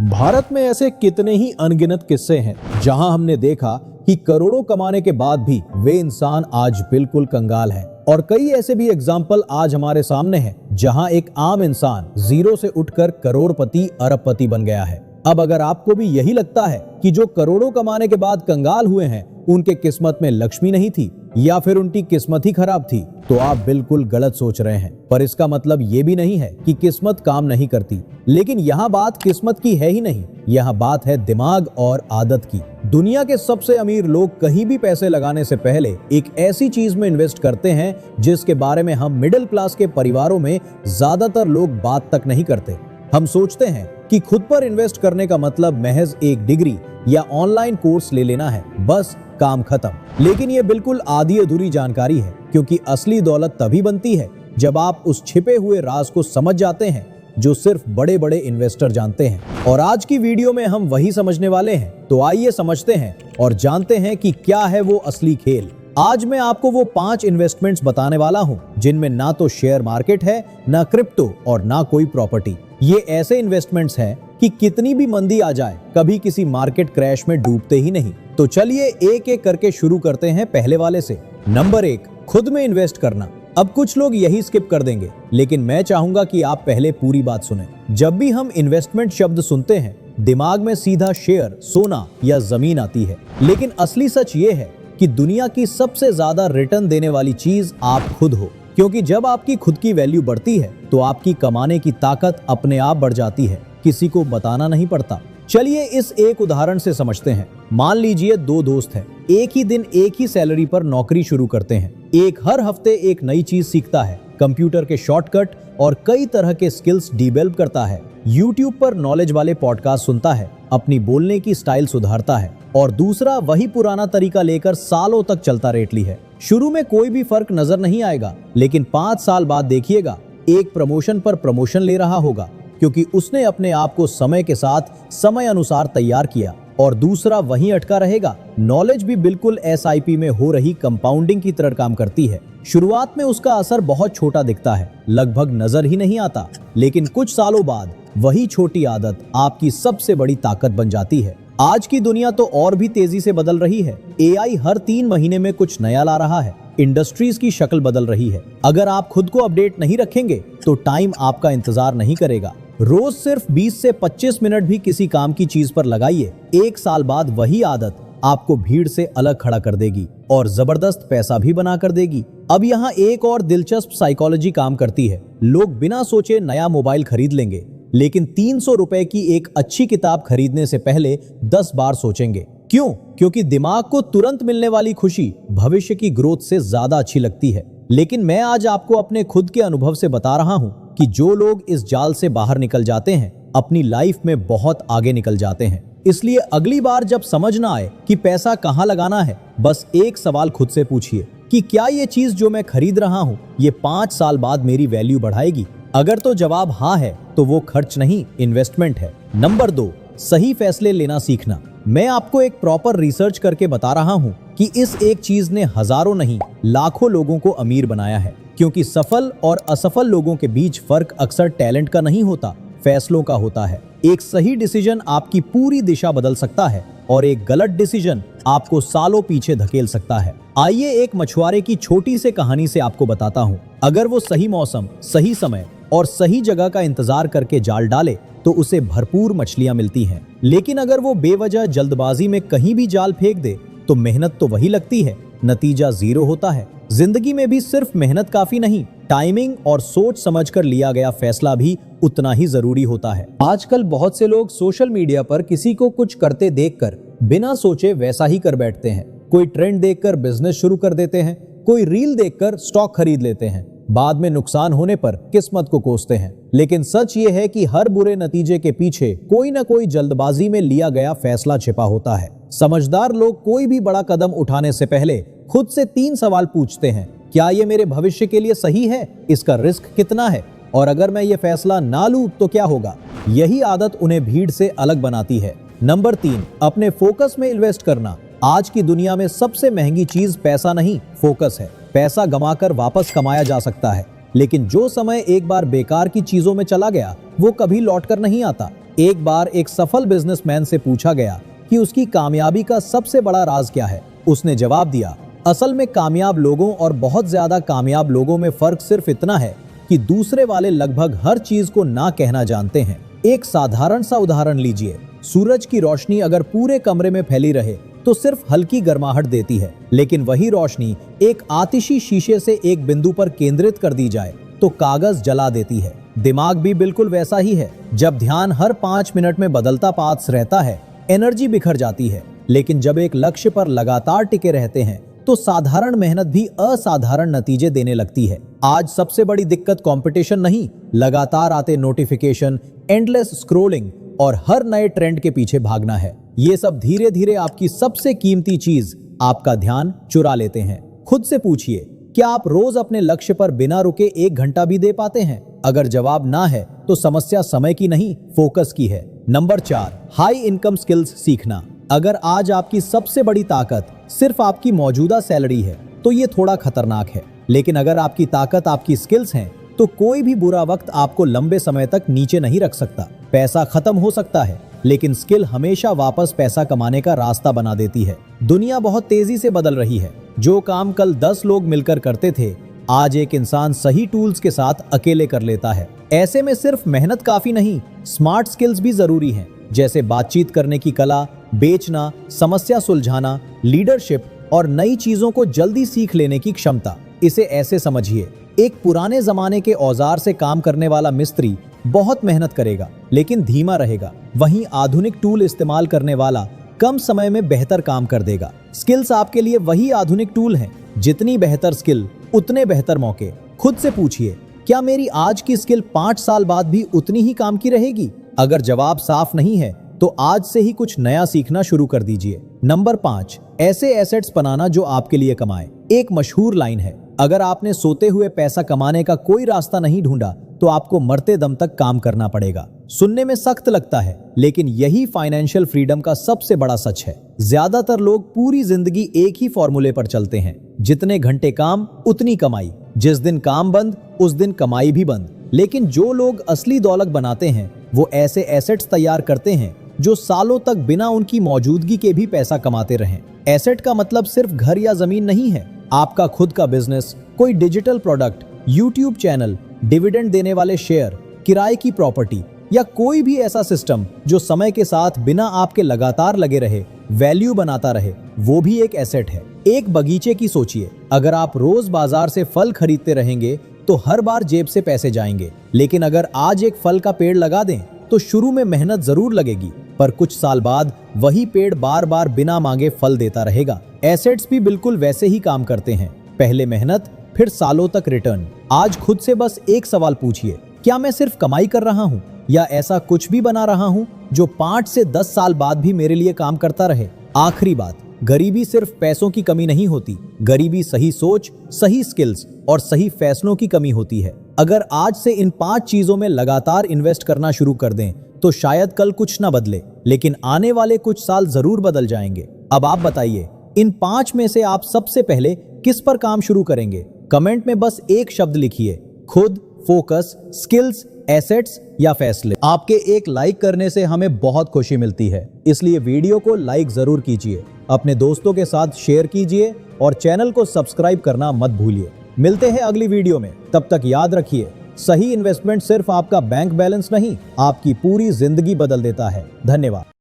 भारत में ऐसे कितने ही अनगिनत किस्से हैं जहां हमने देखा कि करोड़ों कमाने के बाद भी वे इंसान आज बिल्कुल कंगाल हैं। और कई ऐसे भी एग्जाम्पल आज हमारे सामने हैं जहां एक आम इंसान जीरो से उठकर करोड़पति अरबपति बन गया है। अब अगर आपको भी यही लगता है कि जो करोड़ों कमाने के बाद कंगाल हुए हैं उनके किस्मत में लक्ष्मी नहीं थी या फिर उनकी किस्मत ही खराब थी, तो आप बिल्कुल गलत सोच रहे हैं। पर इसका मतलब ये भी नहीं है कि किस्मत काम नहीं करती। लेकिन यहाँ बात किस्मत की है ही नहीं, यहाँ बात है दिमाग और आदत की। दुनिया के सबसे अमीर लोग कहीं भी पैसे लगाने से पहले एक ऐसी चीज में इन्वेस्ट करते हैं जिसके बारे में हम मिडिल क्लास के परिवारों में ज्यादातर लोग बात तक नहीं करते। हम सोचते हैं कि खुद पर इन्वेस्ट करने का मतलब महज एक डिग्री या ऑनलाइन कोर्स ले लेना है, बस काम खत्म। लेकिन ये बिल्कुल आधी अधूरी जानकारी है, क्योंकि असली दौलत तभी बनती है जब आप उस छिपे हुए राज को समझ जाते हैं जो सिर्फ बड़े बड़े इन्वेस्टर जानते हैं। और आज की वीडियो में हम वही समझने वाले हैं। तो आइए समझते हैं और जानते हैं कि क्या है वो असली खेल। आज मैं आपको वो 5 इन्वेस्टमेंट्स बताने वाला हूँ जिनमें ना तो शेयर मार्केट है, ना क्रिप्टो और ना कोई प्रॉपर्टी। ये ऐसे इन्वेस्टमेंट्स हैं कि कितनी भी मंदी आ जाए कभी किसी मार्केट क्रैश में डूबते ही नहीं। तो चलिए एक एक करके शुरू करते हैं पहले वाले से। नंबर 1, खुद में इन्वेस्ट करना। अब कुछ लोग यही स्किप कर देंगे, लेकिन मैं चाहूंगा कि आप पहले पूरी बात सुनें। जब भी हम इन्वेस्टमेंट शब्द सुनते हैं दिमाग में सीधा शेयर, सोना या जमीन आती है। लेकिन असली सच ये है कि दुनिया की सबसे ज्यादा रिटर्न देने वाली चीज आप खुद हो। क्योंकि जब आपकी खुद की वैल्यू बढ़ती है तो आपकी कमाने की ताकत अपने आप बढ़ जाती है, किसी को बताना नहीं पड़ता। चलिए इस एक उदाहरण से समझते हैं। मान लीजिए 2 दोस्त हैं, एक ही दिन एक ही सैलरी पर नौकरी शुरू करते हैं। एक हर हफ्ते एक नई चीज सीखता है, कंप्यूटर के शॉर्टकट और कई तरह के स्किल्स डेवलप करता है, यूट्यूब पर नॉलेज वाले पॉडकास्ट सुनता है, अपनी बोलने की स्टाइल सुधारता है। और दूसरा वही पुराना तरीका लेकर सालों तक चलता रेटली है। शुरू में कोई भी फर्क नजर नहीं आएगा, लेकिन 5 साल बाद देखिएगा एक प्रमोशन पर प्रमोशन ले रहा होगा, क्योंकि उसने अपने आप को समय के साथ समय अनुसार तैयार किया। और दूसरा वहीं अटका रहेगा। नॉलेज भी बिल्कुल SIP में हो रही कंपाउंडिंग की तरह काम करती है। शुरुआत में उसका असर बहुत छोटा दिखता है, लगभग नजर ही नहीं आता, लेकिन कुछ सालों बाद वही छोटी आदत आपकी सबसे बड़ी ताकत बन जाती है। आज की दुनिया तो और भी तेजी से बदल रही है। AI हर 3 महीने में कुछ नया ला रहा है, इंडस्ट्रीज की शक्ल बदल रही है। अगर आप खुद को अपडेट नहीं रखेंगे तो टाइम आपका इंतजार नहीं करेगा। रोज सिर्फ 20 से 25 मिनट भी किसी काम की चीज पर लगाइए, 1 साल बाद वही आदत आपको भीड़ से अलग खड़ा कर देगी और जबरदस्त पैसा भी बना कर देगी। अब यहाँ एक और दिलचस्प साइकोलॉजी काम करती है। लोग बिना सोचे नया मोबाइल खरीद लेंगे, लेकिन 300 रुपए की एक अच्छी किताब खरीदने से पहले 10 बार सोचेंगे। क्यों? क्योंकि दिमाग को तुरंत मिलने वाली खुशी भविष्य की ग्रोथ से ज्यादा अच्छी लगती है। लेकिन मैं आज आपको अपने खुद के अनुभव से बता रहा हूं कि जो लोग इस जाल से बाहर निकल जाते हैं अपनी लाइफ में बहुत आगे निकल जाते हैं। इसलिए अगली बार जब समझ ना आए कि पैसा कहां लगाना है, बस एक सवाल खुद से पूछिए कि क्या ये चीज जो मैं खरीद रहा हूं ये 5 साल बाद मेरी वैल्यू बढ़ाएगी? अगर तो जवाब हाँ है तो वो खर्च नहीं, इन्वेस्टमेंट है। नंबर 2, सही फैसले लेना सीखना। मैं आपको एक प्रॉपर रिसर्च करके बता रहा हूँ कि इस एक चीज ने हजारों नहीं लाखों लोगों को अमीर बनाया है। क्योंकि सफल और असफल लोगों के बीच फर्क अक्सर टैलेंट का नहीं होता, फैसलों का होता है। एक सही डिसीजन आपकी पूरी दिशा बदल सकता है और एक गलत डिसीजन आपको सालों पीछे धकेल सकता है। आइए एक मछुआरे की छोटी सी कहानी से आपको बताता हूँ। अगर वो सही मौसम, सही समय और सही जगह का इंतजार करके जाल डाले तो उसे भरपूर मछलियां मिलती हैं। लेकिन अगर वो बेवजह जल्दबाजी में कहीं भी जाल फेंक दे तो मेहनत तो वही लगती है, नतीजा 0 होता है। जिंदगी में भी सिर्फ मेहनत काफी नहीं, टाइमिंग और सोच समझकर लिया गया फैसला भी उतना ही जरूरी होता है। आजकल बहुत से लोग सोशल मीडिया पर किसी को कुछ करते देखकर बिना सोचे वैसा ही कर बैठते हैं। कोई ट्रेंड देखकर बिजनेस शुरू कर देते हैं, कोई रील देखकर स्टॉक खरीद लेते हैं, बाद में नुकसान होने पर किस्मत को कोसते हैं। लेकिन सच ये है कि हर बुरे नतीजे के पीछे कोई ना कोई जल्दबाजी में लिया गया फैसला छिपा होता है। समझदार लोग कोई भी बड़ा कदम उठाने से पहले खुद से 3 सवाल पूछते हैं। क्या ये मेरे भविष्य के लिए सही है? इसका रिस्क कितना है? और अगर मैं ये फैसला ना लूं तो क्या होगा? यही आदत उन्हें भीड़ से अलग बनाती है। नंबर 3, अपने फोकस में इन्वेस्ट करना। आज की दुनिया में सबसे महंगी चीज पैसा नहीं, फोकस है। पैसा गंवाकर वापस कमाया जा सकता है, लेकिन जो समय एक बार बेकार की चीजों में चला गया वो कभी लौटकर नहीं आता। एक बार एक सफल बिजनेसमैन से पूछा गया कि उसकी कामयाबी का सबसे बड़ा राज क्या है। उसने जवाब दिया, असल में कामयाब लोगों और बहुत ज्यादा कामयाब लोगों में फर्क सिर्फ इतना है कि दूसरे वाले लगभग हर चीज को ना कहना जानते हैं। एक साधारण सा उदाहरण लीजिए, सूरज की रोशनी अगर पूरे कमरे में फैली रहे तो सिर्फ हल्की गर्माहट देती है, लेकिन वही रोशनी एक आतिशी शीशे से एक बिंदु पर केंद्रित कर दी जाए तो कागज जला देती है। दिमाग भी बिल्कुल वैसा ही है। जब ध्यान हर 5 मिनट में बदलता पाथ रहता है, एनर्जी बिखर जाती है, लेकिन जब एक लक्ष्य पर लगातार टिके रहते हैं तो साधारण मेहनत भी असाधारण नतीजे देने लगती है। आज सबसे बड़ी दिक्कत कंपटीशन नहीं, लगातार आते नोटिफिकेशन, एंडलेस स्क्रॉलिंग और हर नए ट्रेंड के पीछे भागना है। ये सब धीरे धीरे आपकी सबसे कीमती चीज, आपका ध्यान चुरा लेते हैं। खुद से पूछिए, क्या आप रोज अपने लक्ष्य पर बिना रुके 1 घंटा भी दे पाते हैं? अगर जवाब ना है तो समस्या समय की नहीं, फोकस की है। नंबर 4, हाई इनकम स्किल्स सीखना। अगर आज आपकी सबसे बड़ी ताकत सिर्फ आपकी मौजूदा सैलरी है तो ये थोड़ा खतरनाक है, लेकिन अगर आपकी ताकत आपकी स्किल्स हैं तो कोई भी बुरा वक्त आपको लंबे समय तक नीचे नहीं रख सकता। पैसा खत्म हो सकता है, लेकिन स्किल हमेशा वापस पैसा कमाने का रास्ता बना देती है। दुनिया बहुत तेजी से बदल रही है। जो काम कल 10 लोग मिलकर करते थे, आज एक इंसान सही टूल्स के साथ अकेले कर लेता है। ऐसे में सिर्फ मेहनत काफी नहीं, स्मार्ट स्किल्स भी जरूरी हैं, जैसे बातचीत करने की कला, बेचना, समस्या सुलझाना, लीडरशिप और नई चीजों को जल्दी सीख लेने की क्षमता। इसे ऐसे समझिए, एक पुराने जमाने के औजार से काम करने वाला मिस्त्री बहुत मेहनत करेगा लेकिन धीमा रहेगा, वहीं आधुनिक टूल इस्तेमाल करने वाला कम समय में बेहतर काम कर देगा। स्किल्स आपके लिए वही आधुनिक टूल हैं। जितनी बेहतर स्किल उतने बेहतर मौके। खुद से पूछिए, क्या मेरी आज की स्किल 5 साल बाद भी उतनी ही काम की रहेगी? अगर जवाब साफ नहीं है तो आज से ही कुछ नया सीखना शुरू कर दीजिए। नंबर 5, ऐसे एसेट्स बनाना जो आपके लिए कमाए। एक मशहूर लाइन है, अगर आपने सोते हुए पैसा कमाने का कोई रास्ता नहीं ढूंढा तो आपको मरते दम तक काम करना पड़ेगा। सुनने में सख्त लगता है, लेकिन यही फाइनेंशियल फ्रीडम का सबसे बड़ा सच है। ज्यादातर लोग पूरी जिंदगी एक ही फॉर्मूले पर चलते हैं, जितने घंटे काम उतनी कमाई। जिस दिन काम बंद उस दिन कमाई भी बंद। लेकिन जो लोग असली दौलत बनाते हैं वो ऐसे एसेट्स तैयार करते हैं जो सालों तक बिना उनकी मौजूदगी के भी पैसा कमाते रहें। एसेट का मतलब सिर्फ घर या जमीन नहीं है। आपका खुद का बिजनेस, कोई digital product, YouTube channel, dividend देने वाले शेयर, किराए की प्रॉपर्टी या कोई भी ऐसा सिस्टम जो समय के साथ बिना आपके लगातार लगे रहे वैल्यू बनाता रहे, वो भी एक एसेट है। एक बगीचे की सोचिए, अगर आप रोज बाजार से फल खरीदते रहेंगे तो हर बार जेब से पैसे जाएंगे, लेकिन अगर आज एक फल का पेड़ लगा दें तो शुरू में मेहनत जरूर लगेगी, पर कुछ साल बाद वही पेड़ बार बार बिना मांगे फल देता रहेगा। एसेट्स भी बिल्कुल वैसे ही काम करते हैं, पहले मेहनत फिर सालों तक रिटर्न। आज खुद से बस एक सवाल पूछिए, क्या मैं सिर्फ कमाई कर रहा हूँ या ऐसा कुछ भी बना रहा हूँ जो 5 से 10 साल बाद भी मेरे लिए काम करता रहे? आखिरी बात, गरीबी सिर्फ पैसों की कमी नहीं होती, गरीबी सही सोच, सही स्किल्स और सही फैसलों की कमी होती है। अगर आज से इन 5 चीजों में लगातार इन्वेस्ट करना शुरू कर दें तो शायद कल कुछ ना बदले, लेकिन आने वाले कुछ साल जरूर बदल जाएंगे। अब आप बताइए, इन 5 में से आप सबसे पहले किस पर काम शुरू करेंगे? कमेंट में बस एक शब्द लिखिए, खुद, फोकस, स्किल्स, एसेट्स या फैसले। आपके एक लाइक करने से हमें बहुत खुशी मिलती है, इसलिए वीडियो को लाइक जरूर कीजिए, अपने दोस्तों के साथ शेयर कीजिए और चैनल को सब्सक्राइब करना मत भूलिए। मिलते हैं अगली वीडियो में, तब तक याद रखिए, सही इन्वेस्टमेंट सिर्फ आपका बैंक बैलेंस नहीं, आपकी पूरी जिंदगी बदल देता है। धन्यवाद।